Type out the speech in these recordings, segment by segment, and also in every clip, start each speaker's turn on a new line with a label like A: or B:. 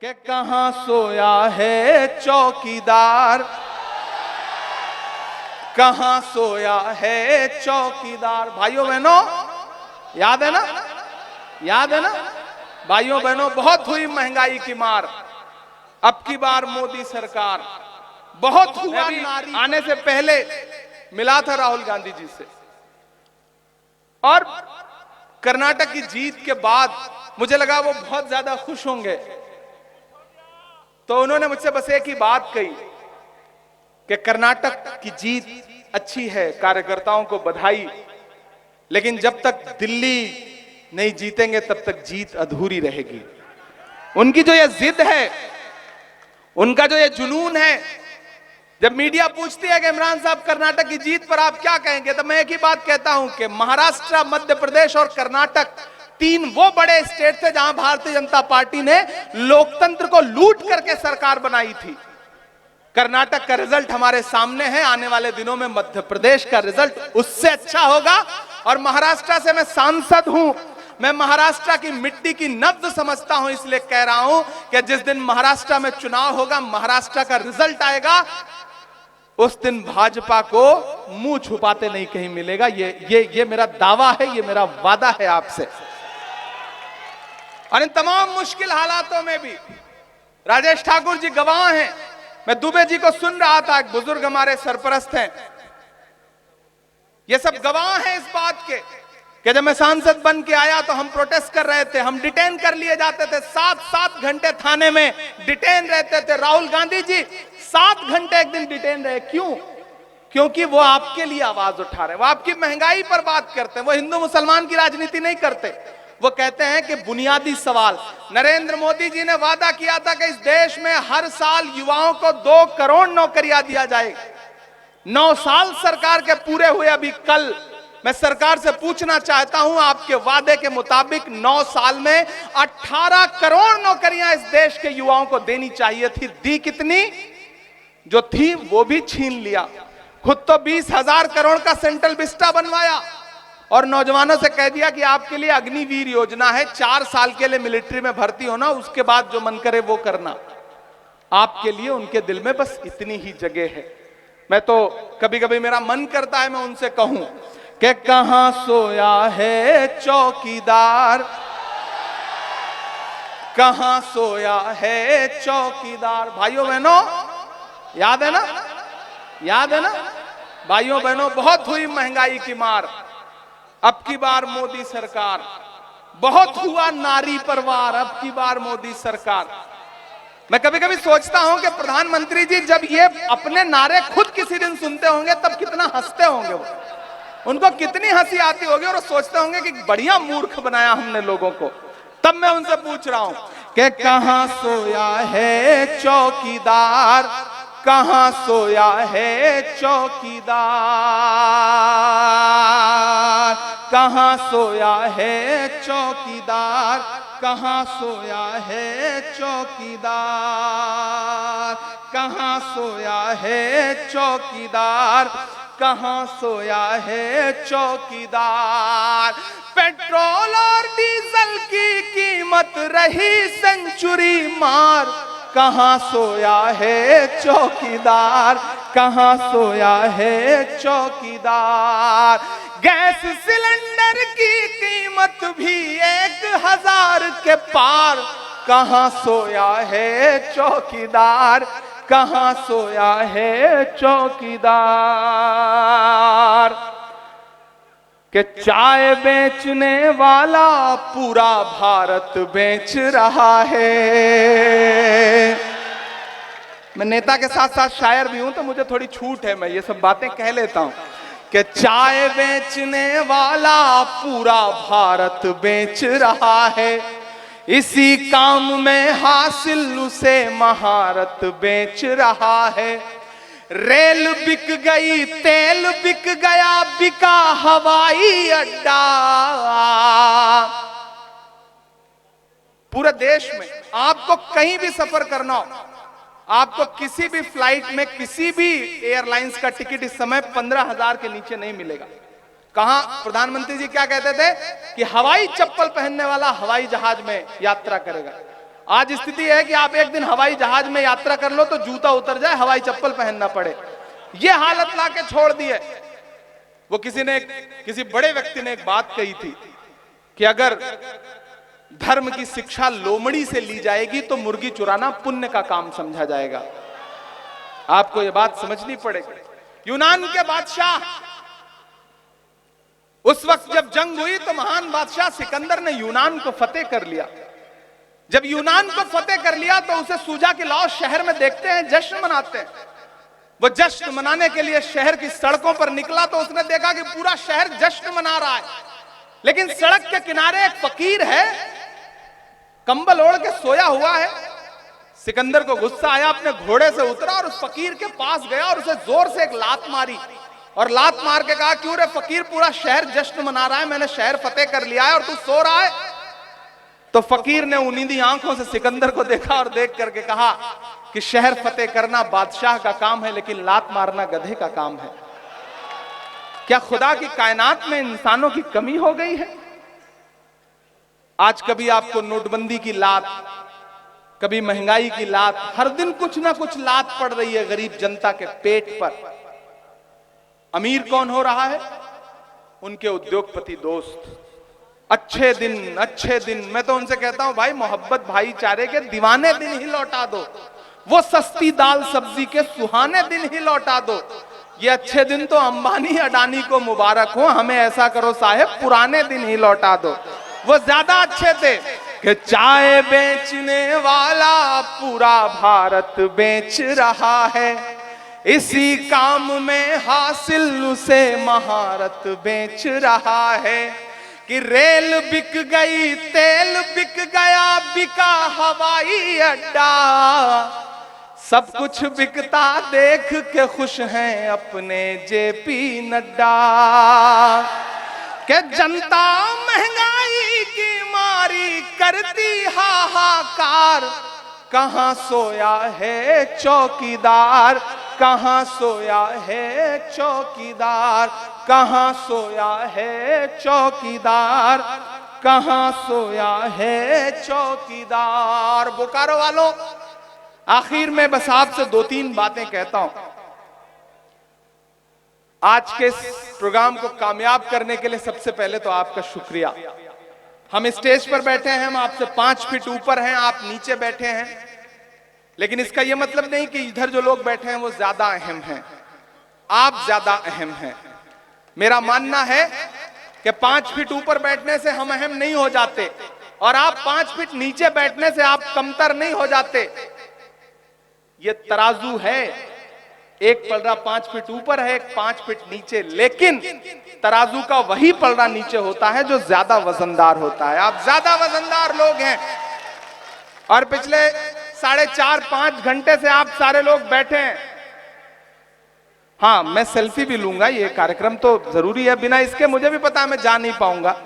A: कि कहां सोया है चौकीदार, कहां सोया है चौकीदार। भाइयों बहनों याद है ना, याद है ना भाइयों बहनों, बहुत हुई महंगाई की मार, अब की बार मोदी सरकार। बहुत हुआ, आने से पहले मिला था राहुल गांधी जी से, और कर्नाटक की जीत के बाद मुझे लगा वो बहुत ज्यादा खुश होंगे, तो उन्होंने मुझसे बस एक ही बात कही कि कर्नाटक की जीत अच्छी है, कार्यकर्ताओं को बधाई, लेकिन जब तक दिल्ली नहीं जीतेंगे तब तक जीत अधूरी रहेगी। उनकी जो ये जिद है, उनका जो ये जुनून है, जब मीडिया पूछती है कि इमरान साहब कर्नाटक की जीत पर आप क्या कहेंगे, तो मैं एक ही बात कहता हूं कि महाराष्ट्र, मध्य प्रदेश और कर्नाटक तीन वो बड़े स्टेट थे जहां भारतीय जनता पार्टी ने लोकतंत्र को लूट करके सरकार बनाई थी। कर्नाटक का रिजल्ट हमारे सामने है, आने वाले दिनों में मध्य प्रदेश का रिजल्ट उससे अच्छा होगा। और महाराष्ट्र से मैं सांसद हूं, मैं महाराष्ट्र की मिट्टी की नब्ज समझता हूं, इसलिए कह रहा हूं कि जिस दिन महाराष्ट्र में चुनाव होगा, महाराष्ट्र का रिजल्ट आएगा, उस दिन भाजपा को मुंह छुपाते नहीं कहीं मिलेगा। ये मेरा दावा है, ये मेरा वादा है आपसे। और इन तमाम मुश्किल हालातों में भी राजेश ठाकुर जी गवाह हैं। मैं दुबे जी को सुन रहा था, एक बुजुर्ग हमारे सरपरस्त हैं, ये सब गवाह हैं इस बात के कि जब मैं सांसद बन के आया तो हम प्रोटेस्ट कर रहे थे, हम डिटेन कर लिए जाते थे, 7-7 घंटे थाने में डिटेन रहते थे। राहुल गांधी जी 7 घंटे एक दिन डिटेन रहे, क्यों? क्योंकि वो आपके लिए आवाज उठा रहे हैं, वो आपकी महंगाई पर बात करते हैं, वो हिंदू मुसलमान की राजनीति नहीं करते। वो कहते हैं कि बुनियादी सवाल, नरेंद्र मोदी जी ने वादा किया था कि इस देश में हर साल युवाओं को 2 करोड़ नौकरियां दिया जाएगी। 9 साल सरकार के पूरे हुए, अभी कल मैं सरकार से पूछना चाहता हूं, आपके वादे के मुताबिक 9 साल में 18 करोड़ नौकरियां इस देश के युवाओं को देनी चाहिए थी, दी कितनी? जो थी वो भी छीन लिया। खुद तो 20,000 करोड़ का सेंट्रल विस्टा बनवाया और नौजवानों से कह दिया कि आपके लिए अग्निवीर योजना है, 4 साल के लिए मिलिट्री में भर्ती होना, उसके बाद जो मन करे वो करना। आपके लिए उनके दिल में बस इतनी ही जगह है। मैं तो कभी कभी मेरा मन करता है मैं उनसे कहूं कि कहां सोया है चौकीदार, कहां सोया है चौकीदार। भाइयों बहनों याद है ना, याद है ना भाइयों बहनों, बहुत हुई महंगाई की मार, अब की बार मोदी सरकार। बहुत हुआ नारी पर वार, अब की बार मोदी सरकार। मैं कभी कभी सोचता हूं कि प्रधानमंत्री जी जब ये अपने नारे खुद किसी दिन सुनते होंगे तब कितना हंसते होंगे, वो उनको कितनी हंसी आती होगी, और वो सोचते होंगे कि बढ़िया मूर्ख बनाया हमने लोगों को। तब मैं उनसे पूछ रहा हूं कि कहां सोया है चौकीदार, कहां सोया है चौकीदार, कहां सोया है चौकीदार, कहां सोया है चौकीदार, कहां सोया है चौकीदार, कहां सोया है चौकीदार। पेट्रोल और डीजल की कीमत रही सेंचुरी मार, कहां सोया है चौकीदार, कहां सोया है चौकीदार। गैस सिलेंडर की कीमत भी 1,000 के पार, कहां सोया है चौकीदार, कहां सोया है चौकीदार। कि चाय बेचने वाला पूरा भारत बेच रहा है। मैं नेता के साथ साथ शायर भी हूं तो मुझे थोड़ी छूट है, मैं ये सब बातें कह लेता हूं कि चाय बेचने वाला पूरा भारत बेच रहा है, इसी काम में हासिल उसे महारत बेच रहा है। रेल बिक गई, तेल बिक गया, बिका हवाई अड्डा। पूरे देश में आपको कहीं भी सफर करना हो, आपको किसी भी फ्लाइट में, किसी भी एयरलाइंस का टिकट इस समय 15,000 के नीचे नहीं मिलेगा। कहां प्रधानमंत्री जी क्या कहते थे कि हवाई चप्पल पहनने वाला हवाई जहाज में यात्रा करेगा। आज स्थिति है कि आप एक दिन हवाई जहाज में यात्रा कर लो तो जूता उतर जाए, हवाई चप्पल पहनना पड़े। ये हालत लाके छोड़ दी है। वो किसी बड़े व्यक्ति ने एक बात कही थी कि अगर धर्म की शिक्षा लोमड़ी से ली जाएगी तो मुर्गी चुराना पुण्य का काम समझा जाएगा। आपको यह बात समझनी पड़ेगी। यूनान के बादशाह, उस वक्त जब जंग हुई तो महान बादशाह सिकंदर ने यूनान को फतेह कर लिया। जब यूनान को फतेह कर लिया तो उसे सूजा के लाओ शहर में देखते हैं, जश्न मनाते हैं। वो जश्न मनाने के लिए शहर की सड़कों पर निकला तो उसने देखा कि पूरा शहर जश्न मना रहा है, लेकिन सड़क के किनारे एक फकीर है, कंबल ओढ़ के सोया हुआ है। सिकंदर को गुस्सा आया, अपने घोड़े से उतरा और उस फकीर के पास गया और उसे जोर से एक लात मारी और लात मार के कहा, क्यों रे फकीर, पूरा शहर जश्न मना रहा है, मैंने शहर फतेह कर लिया है और तू सो रहा है। तो फकीर ने उन्नीदी आंखों से सिकंदर को देखा और देख करके कहा कि शहर फतेह करना बादशाह का काम है, लेकिन लात मारना गधे का काम है। क्या खुदा की कायनात में इंसानों की कमी हो गई है? आज कभी आपको नोटबंदी की लात, कभी महंगाई की लात, हर दिन कुछ ना कुछ लात पड़ रही है गरीब जनता के पेट पर। अमीर कौन हो रहा है? उनके उद्योगपति दोस्त। अच्छे दिन मैं तो उनसे कहता हूं, भाई मोहब्बत भाईचारे के दीवाने दिन ही लौटा दो, वो सस्ती दाल सब्जी के सुहाने दिन ही लौटा दो। ये अच्छे दिन तो अंबानी अडानी को मुबारक हो, हमें ऐसा करो साहेब, पुराने दिन ही लौटा दो, वो ज्यादा अच्छे थे। कि चाय बेचने वाला पूरा भारत बेच रहा है, इसी काम में हासिल उसे महारत बेच रहा है। कि रेल बिक गई, तेल बिक गया, बिका हवाई अड्डा, सब कुछ बिकता देख के खुश हैं अपने जेपी नड्डा। कि जनता महंगाई की मारी करती हाहाकार, कहां सोया है चौकीदार, कहां सोया है चौकीदार, कहां सोया है चौकीदार, कहां सोया है चौकीदार। बोकारो वालों, आखिर में बस आपसे 2-3 बातें कहता हूं। आज के इस प्रोग्राम को कामयाब करने के लिए सबसे पहले तो आपका शुक्रिया। हम स्टेज पर बैठे हैं, हम आपसे 5 फीट ऊपर हैं, आप नीचे बैठे हैं, लेकिन इसका यह मतलब नहीं कि इधर जो लोग बैठे हैं वो ज्यादा अहम हैं। आप ज्यादा अहम हैं। मेरा मानना है कि 5 फीट ऊपर बैठने से हम अहम नहीं हो जाते और आप 5 फीट नीचे बैठने से आप कमतर नहीं हो जाते। ये तराजू है, एक पलड़ा 5 फीट ऊपर है, एक 5 फीट नीचे, लेकिन तराजू का वही पलड़ा नीचे होता है जो ज्यादा वजनदार होता है। आप ज्यादा वजनदार लोग हैं और पिछले 4.5-5 घंटे से आप सारे लोग बैठे हैं। हाँ, मैं सेल्फी भी लूंगा, ये कार्यक्रम तो जरूरी है, बिना इसके मुझे भी पता है मैं जा नहीं पाऊंगा।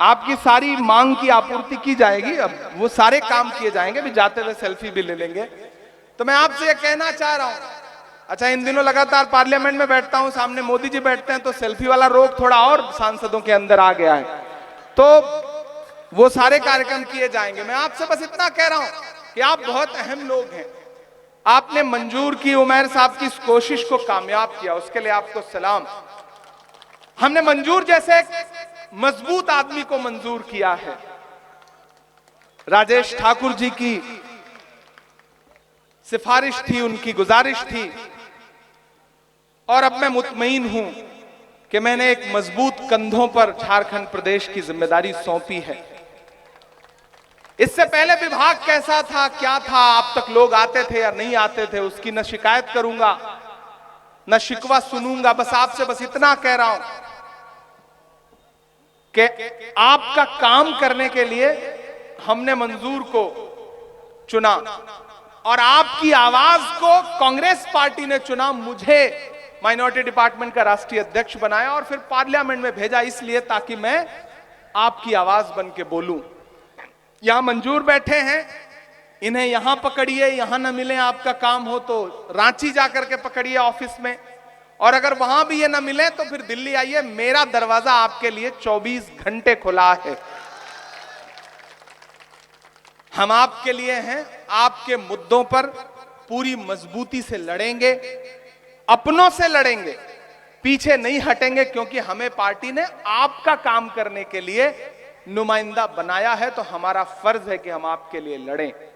A: आपकी सारी मांग की आपूर्ति की जाएगी, अब वो सारे काम किए जाएंगे, भी जाते हुए सेल्फी भी ले लेंगे। तो मैं आपसे ये कहना चाह रहा हूं, अच्छा इन दिनों लगातार पार्लियामेंट में बैठता हूं, सामने मोदी जी बैठते हैं, तो सेल्फी वाला रोग थोड़ा और सांसदों के अंदर आ गया है, तो वो सारे कार्यक्रम किए जाएंगे। मैं आपसे बस इतना कह रहा हूं कि आप बहुत अहम लोग हैं। आपने मंजूर की, उमैर साहब की इस कोशिश को कामयाब किया, उसके लिए आपको सलाम। हमने मंजूर जैसे एक मजबूत आदमी को मंजूर किया है। राजेश ठाकुर जी की सिफारिश थी, उनकी गुजारिश थी, और अब मैं मुतमईन हूं कि मैंने एक मजबूत कंधों पर झारखंड प्रदेश की जिम्मेदारी सौंपी है। इससे पहले विभाग कैसा था, क्या था, आप तक लोग आते थे या नहीं आते थे, उसकी न शिकायत करूंगा न शिकवा सुनूंगा। बस आपसे बस इतना कह रहा हूं कि आपका काम करने के लिए हमने मंजूर को चुना और आपकी आवाज को कांग्रेस पार्टी ने चुना। मुझे माइनॉरिटी डिपार्टमेंट का राष्ट्रीय अध्यक्ष बनाया और फिर पार्लियामेंट में भेजा, इसलिए ताकि मैं आपकी आवाज बन के बोलूं। यहां मंजूर बैठे हैं, इन्हें यहां पकड़िए, यहां न मिले आपका काम हो तो रांची जाकर के पकड़िए ऑफिस में, और अगर वहां भी ये न मिले तो फिर दिल्ली आइए, मेरा दरवाजा आपके लिए 24 घंटे खुला है। हम आपके लिए हैं, आपके मुद्दों पर पूरी मजबूती से लड़ेंगे, अपनों से लड़ेंगे, पीछे नहीं हटेंगे, क्योंकि हमें पार्टी ने आपका काम करने के लिए नुमाइंदा बनाया है, तो हमारा फर्ज है कि हम आपके लिए लड़ें।